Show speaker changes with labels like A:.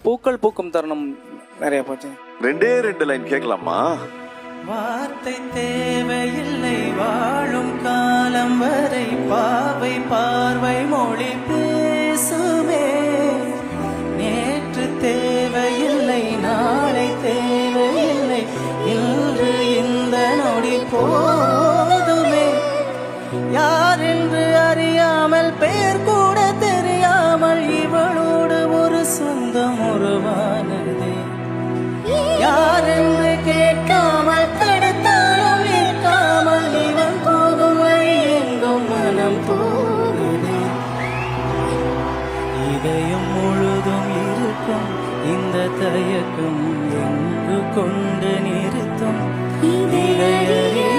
A: பூக்கள் பூக்கும் தருணம் நிறைய போச்சு.
B: 2 லைன் கேட்கலாமா?
C: வார்த்தை தேவையில்லை வாழும் காலம் வரை பாவை பார்வை மொழி பேசுமே. நேற்று தேவையில்லை நாளை தேவையில்லை இன்று இந்த நொடி போதுமே. யார் என்று அறியாமல் பெயர் கூட தெரியாமல் இவளோடு ஒரு சொந்தம் உருவானதே. யார் என்று கேட்காமல் தடுத்தாலும் நிற்காமல் இவன் போகும் வழி எங்கும் மனம் போகுதே. இதயம் முழுதும் இருக்கும் இந்த தயக்கம் எங்கு கொண்டு நிறுத்தும் இதையறிய